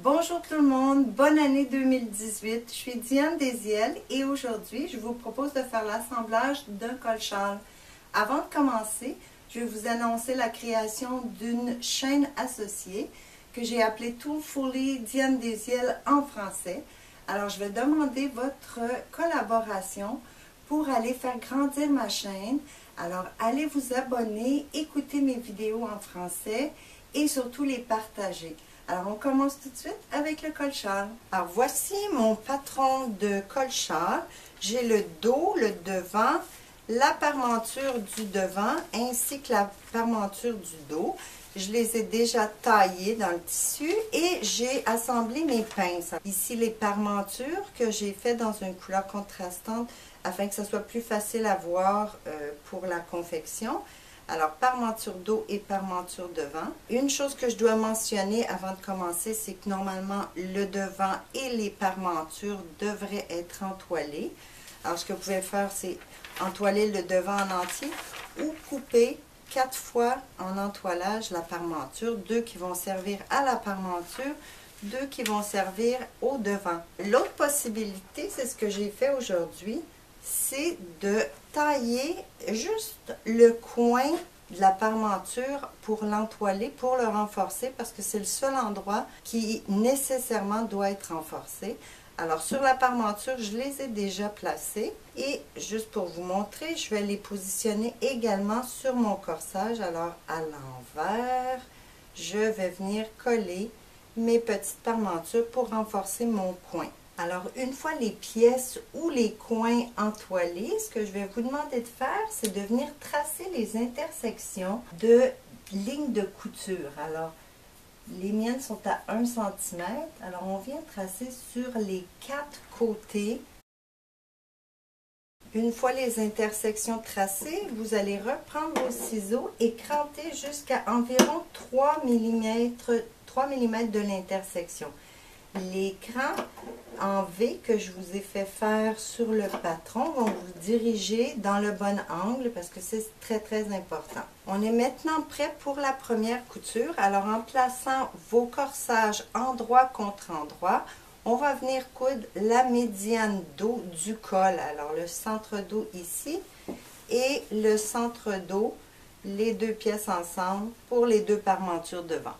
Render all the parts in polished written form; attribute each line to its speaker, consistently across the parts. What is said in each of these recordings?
Speaker 1: Bonjour tout le monde, bonne année 2018. Je suis Diane Desiel et aujourd'hui, je vous propose de faire l'assemblage d'un col-châle. Avant de commencer, je vais vous annoncer la création d'une chaîne associée que j'ai appelée Tout Fully Diane Desiel en français. Alors, je vais demander votre collaboration pour aller faire grandir ma chaîne. Alors, allez vous abonner, écoutez mes vidéos en français et surtout les partager. Alors, on commence tout de suite avec le col-châle. Alors, voici mon patron de col-châle. J'ai le dos, le devant, la parmenture du devant ainsi que la parmenture du dos. Je les ai déjà taillés dans le tissu et j'ai assemblé mes pinces. Ici, les parmentures que j'ai fait dans une couleur contrastante afin que ce soit plus facile à voir pour la confection. Alors, parmenture dos et parmenture devant. Une chose que je dois mentionner avant de commencer, c'est que normalement, le devant et les parmentures devraient être entoilés. Alors, ce que vous pouvez faire, c'est entoiler le devant en entier ou couper 4 fois en entoilage la parmenture. 2 qui vont servir à la parmenture, 2 qui vont servir au devant. L'autre possibilité, c'est ce que j'ai fait aujourd'hui, c'est de tailler juste le coin de la parmenture pour l'entoiler, pour le renforcer, parce que c'est le seul endroit qui nécessairement doit être renforcé. Alors, sur la parmenture, je les ai déjà placés. Et juste pour vous montrer, je vais les positionner également sur mon corsage. Alors, à l'envers, je vais venir coller mes petites parmentures pour renforcer mon coin. Alors, une fois les pièces ou les coins entoilés, ce que je vais vous demander de faire, c'est de venir tracer les intersections de lignes de couture. Alors, les miennes sont à 1 cm. Alors, on vient tracer sur les 4 côtés. Une fois les intersections tracées, vous allez reprendre vos ciseaux et cranter jusqu'à environ 3 mm de l'intersection. Les crans en V que je vous ai fait faire sur le patron vont vous diriger dans le bon angle parce que c'est très important. On est maintenant prêt pour la première couture. Alors, en plaçant vos corsages endroit contre endroit, on va venir coudre la médiane dos du col. Alors, le centre dos ici et le centre dos, les deux pièces ensemble pour les deux parmentures devant.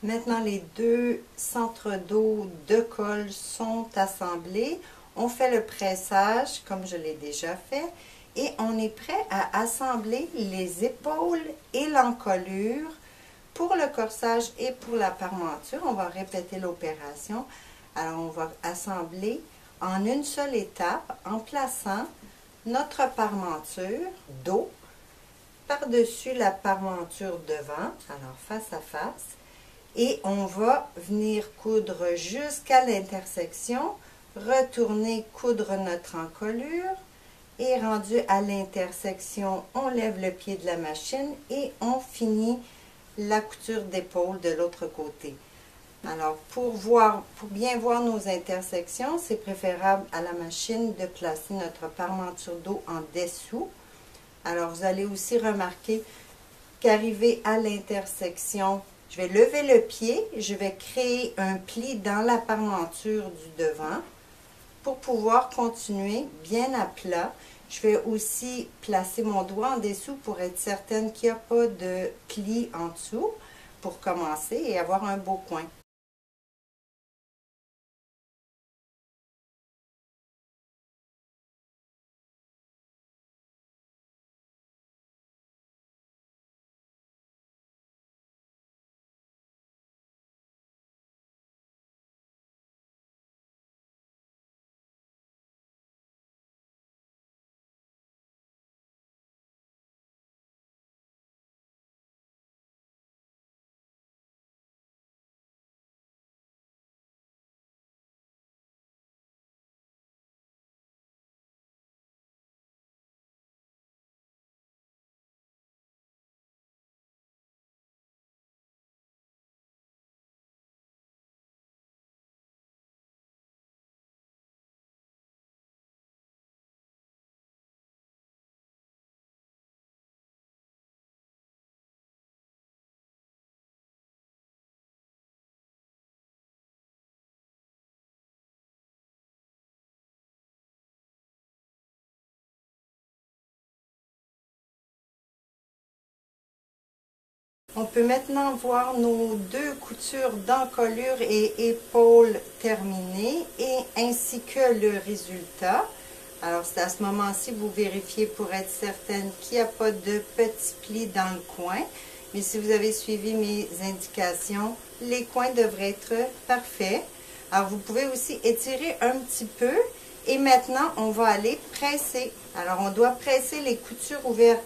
Speaker 1: Maintenant, les deux centres dos de col sont assemblés. On fait le pressage, comme je l'ai déjà fait, et on est prêt à assembler les épaules et l'encolure pour le corsage et pour la parmenture. On va répéter l'opération. Alors, on va assembler en une seule étape en plaçant notre parmenture dos par-dessus la parmenture devant, alors face à face. Et on va venir coudre jusqu'à l'intersection, retourner coudre notre encolure et rendu à l'intersection, on lève le pied de la machine et on finit la couture d'épaule de l'autre côté. Alors, pour bien voir nos intersections, c'est préférable à la machine de placer notre parmenture dos en dessous. Alors, vous allez aussi remarquer qu'arrivé à l'intersection, je vais lever le pied, je vais créer un pli dans la parmenture du devant pour pouvoir continuer bien à plat. Je vais aussi placer mon doigt en dessous pour être certaine qu'il n'y a pas de pli en dessous pour commencer et avoir un beau coin. On peut maintenant voir nos 2 coutures d'encolure et épaules terminées et ainsi que le résultat. Alors c'est à ce moment-ci vous vérifiez pour être certaine qu'il n'y a pas de petits plis dans le coin. Mais si vous avez suivi mes indications, les coins devraient être parfaits. Alors vous pouvez aussi étirer un petit peu et maintenant on va aller presser. Alors on doit presser les coutures ouvertes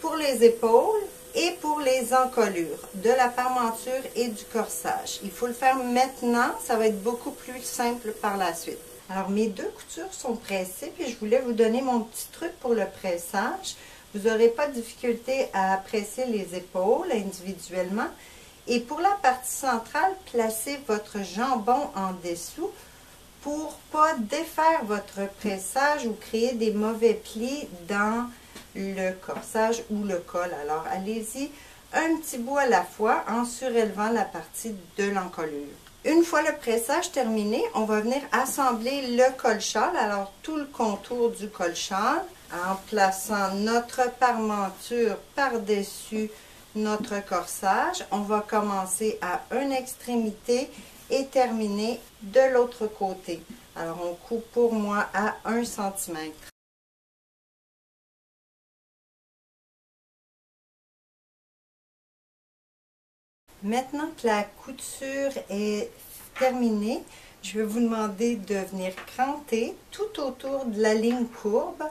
Speaker 1: pour les épaules et pour les encolures de la parmenture et du corsage. Il faut le faire maintenant, ça va être beaucoup plus simple par la suite. Alors mes 2 coutures sont pressées, puis je voulais vous donner mon petit truc pour le pressage. Vous n'aurez pas de difficulté à presser les épaules individuellement. Et pour la partie centrale, placez votre jambon en dessous pour ne pas défaire votre pressage ou créer des mauvais plis dans le corsage ou le col. Alors, allez-y un petit bout à la fois en surélevant la partie de l'encolure. Une fois le pressage terminé, on va venir assembler le col-châle, alors tout le contour du col-châle, en plaçant notre parmenture par-dessus notre corsage. On va commencer à une extrémité et terminer de l'autre côté. Alors, on coupe pour moi à 1 cm. Maintenant que la couture est terminée, je vais vous demander de venir cranter tout autour de la ligne courbe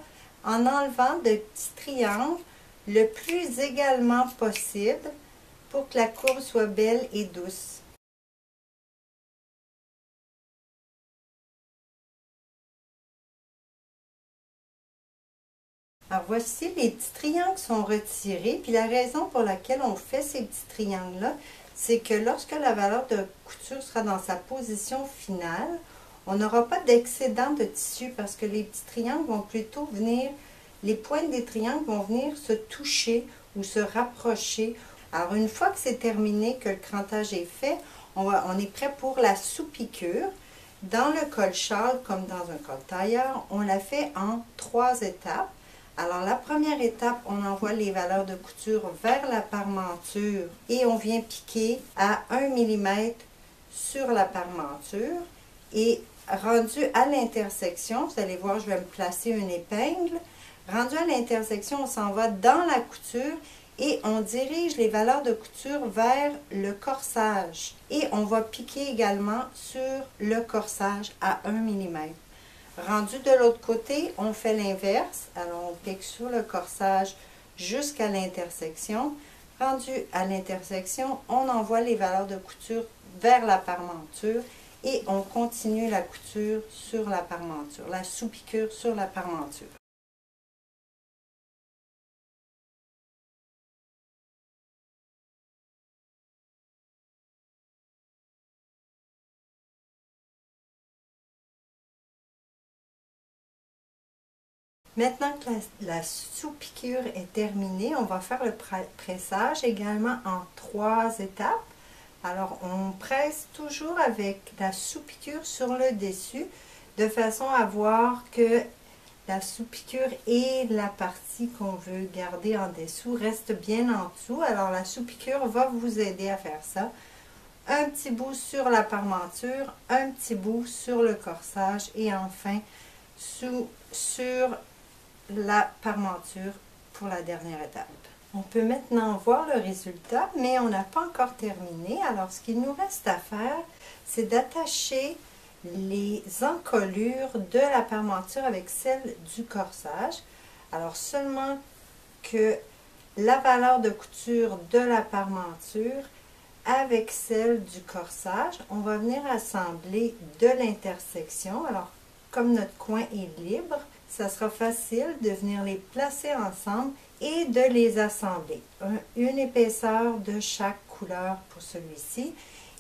Speaker 1: en enlevant de petits triangles le plus également possible pour que la courbe soit belle et douce. Alors voici, les petits triangles sont retirés, puis la raison pour laquelle on fait ces petits triangles-là, c'est que lorsque la valeur de couture sera dans sa position finale, on n'aura pas d'excédent de tissu parce que les petits triangles vont plutôt venir, les pointes des triangles vont venir se toucher ou se rapprocher. Alors une fois que c'est terminé, que le crantage est fait, on est prêt pour la sous-piqûre. Dans le col-châle, comme dans un col-tailleur, on la fait en 3 étapes. Alors, la première étape, on envoie les valeurs de couture vers la parmenture et on vient piquer à 1 mm sur la parmenture. Et rendu à l'intersection, vous allez voir, je vais me placer une épingle. Rendu à l'intersection, on s'en va dans la couture et on dirige les valeurs de couture vers le corsage. Et on va piquer également sur le corsage à 1 mm. Rendu de l'autre côté, on fait l'inverse. Alors, on pique sur le corsage jusqu'à l'intersection. Rendu à l'intersection, on envoie les valeurs de couture vers la parmenture et on continue la couture sur la parmenture, la sous-piqûre sur la parmenture. Maintenant que la sous-piqûre est terminée, on va faire le pressage également en 3 étapes. Alors, on presse toujours avec la sous-piqûre sur le dessus, de façon à voir que la sous-piqûre et la partie qu'on veut garder en dessous restent bien en dessous. Alors, la sous-piqûre va vous aider à faire ça. Un petit bout sur la parmenture, un petit bout sur le corsage et enfin sur la parmenture pour la dernière étape. On peut maintenant voir le résultat, mais on n'a pas encore terminé. Alors, ce qu'il nous reste à faire, c'est d'attacher les encolures de la parmenture avec celle du corsage. Alors, seulement que la valeur de couture de la parmenture avec celle du corsage, on va venir assembler de l'intersection. Alors, comme notre coin est libre, ça sera facile de venir les placer ensemble et de les assembler. Une épaisseur de chaque couleur pour celui-ci.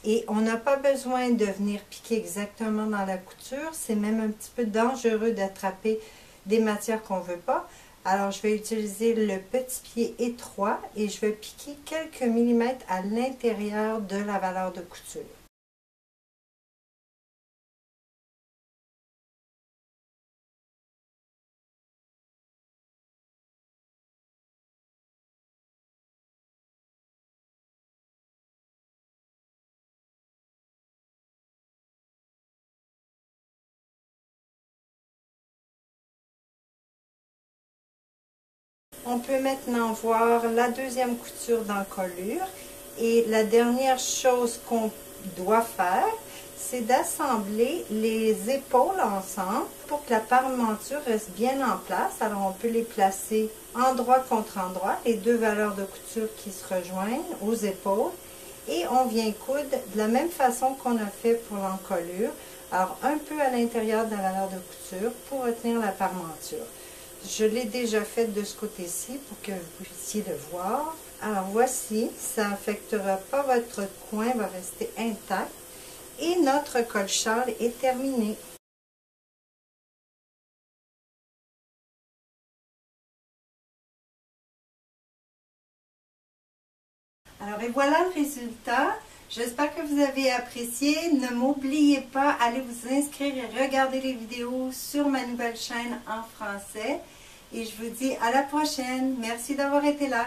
Speaker 1: Et on n'a pas besoin de venir piquer exactement dans la couture. C'est même un petit peu dangereux d'attraper des matières qu'on ne veut pas. Alors, je vais utiliser le petit pied étroit et je vais piquer quelques millimètres à l'intérieur de la valeur de couture. On peut maintenant voir la deuxième couture d'encolure. Et la dernière chose qu'on doit faire, c'est d'assembler les épaules ensemble pour que la parmenture reste bien en place. Alors on peut les placer endroit contre endroit, les deux valeurs de couture qui se rejoignent aux épaules. Et on vient coudre de la même façon qu'on a fait pour l'encolure. Alors un peu à l'intérieur de la valeur de couture pour retenir la parmenture. Je l'ai déjà fait de ce côté-ci pour que vous puissiez le voir. Alors voici, ça n'affectera pas votre coin, va rester intact. Et notre col-châle est terminé. Alors et voilà le résultat. J'espère que vous avez apprécié. Ne m'oubliez pas, allez vous inscrire et regarder les vidéos sur ma nouvelle chaîne en français. Et je vous dis à la prochaine. Merci d'avoir été là.